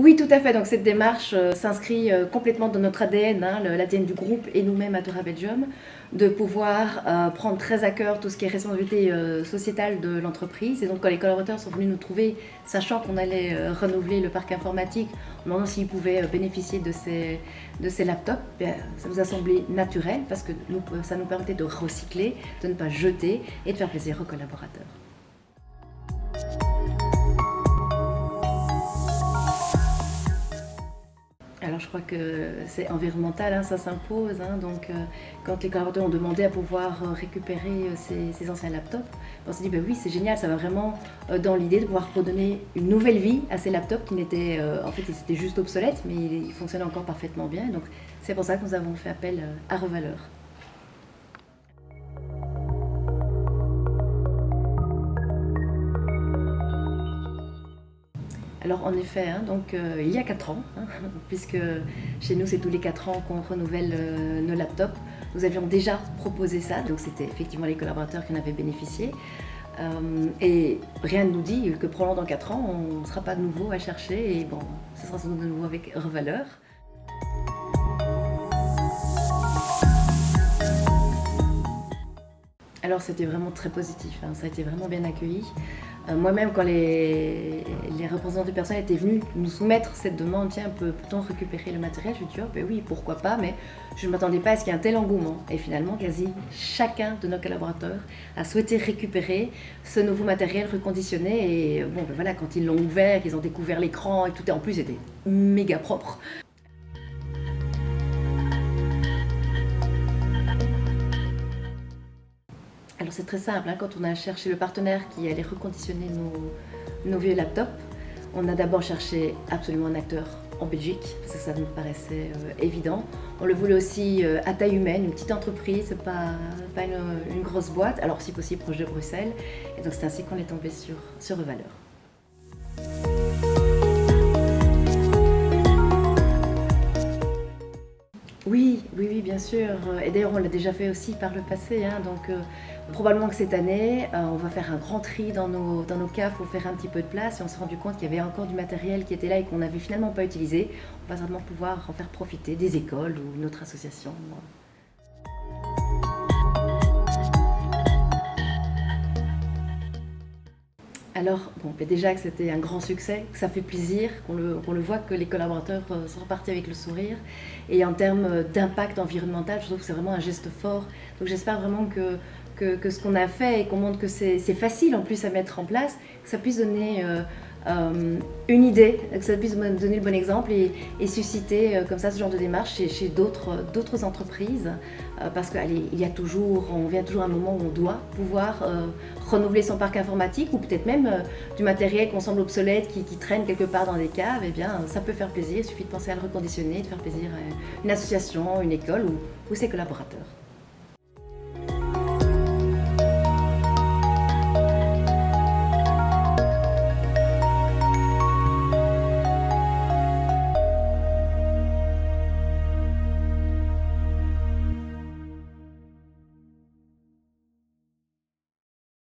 Oui, tout à fait. Donc cette démarche s'inscrit complètement dans notre ADN, hein, l'ADN du groupe et nous-mêmes à Dora Belgium, de pouvoir prendre très à cœur tout ce qui est responsabilité sociétale de l'entreprise. Et donc quand les collaborateurs sont venus nous trouver, sachant qu'on allait renouveler le parc informatique, en demandant s'ils pouvaient bénéficier de ces laptops, ça nous a semblé naturel parce que ça nous permettait de recycler, de ne pas jeter et de faire plaisir aux collaborateurs. Alors je crois que c'est environnemental, hein, ça s'impose. Hein, donc quand les collaborateurs ont demandé à pouvoir récupérer ces anciens laptops, on s'est dit oui c'est génial, ça va vraiment dans l'idée de pouvoir redonner une nouvelle vie à ces laptops qui n'étaient, en fait ils étaient juste obsolètes mais ils fonctionnaient encore parfaitement bien. Donc c'est pour ça que nous avons fait appel à Revaleur. Alors en effet, hein, donc, il y a 4 ans, hein, puisque chez nous c'est tous les 4 ans qu'on renouvelle nos laptops, nous avions déjà proposé ça, donc c'était effectivement les collaborateurs qui en avaient bénéficié. Et rien ne nous dit que probablement dans 4 ans on ne sera pas de nouveau à chercher et bon, ce sera sans doute de nouveau avec Revaleur. Alors c'était vraiment très positif, hein, ça a été vraiment bien accueilli. Moi-même, quand les représentants du personnel étaient venus nous soumettre cette demande, tiens, peut-on récupérer le matériel, je me suis dit, oui, pourquoi pas, mais je ne m'attendais pas à ce qu'il y ait un tel engouement. Et finalement, quasi chacun de nos collaborateurs a souhaité récupérer ce nouveau matériel reconditionné. Et bon, voilà, quand ils l'ont ouvert, qu'ils ont découvert l'écran et tout, et en plus, c'était méga propre. Alors c'est très simple, hein, quand on a cherché le partenaire qui allait reconditionner nos vieux laptops, on a d'abord cherché absolument un acteur en Belgique, parce que ça nous paraissait évident. On le voulait aussi à taille humaine, une petite entreprise, pas une grosse boîte, alors si possible proche de Bruxelles. Et donc c'est ainsi qu'on est tombé sur Revaleur. Oui, bien sûr. Et d'ailleurs, on l'a déjà fait aussi par le passé. Hein, donc, probablement que cette année, on va faire un grand tri dans nos caves pour faire un petit peu de place. Et on s'est rendu compte qu'il y avait encore du matériel qui était là et qu'on n'avait finalement pas utilisé. On va certainement pouvoir en faire profiter des écoles ou une autre association. Alors, déjà que c'était un grand succès, que ça fait plaisir, qu'on le voit que les collaborateurs sont repartis avec le sourire. Et en termes d'impact environnemental, je trouve que c'est vraiment un geste fort. Donc j'espère vraiment que ce qu'on a fait et qu'on montre que c'est facile en plus à mettre en place, que ça puisse donner une idée, que ça puisse donner le bon exemple et susciter comme ça ce genre de démarche chez d'autres entreprises. Parce qu'il y a toujours, on vient toujours à un moment où on doit pouvoir renouveler son parc informatique ou peut-être même du matériel qu'on semble obsolète qui traîne quelque part dans des caves. Eh bien, ça peut faire plaisir, il suffit de penser à le reconditionner, de faire plaisir à une association, une école ou ses collaborateurs.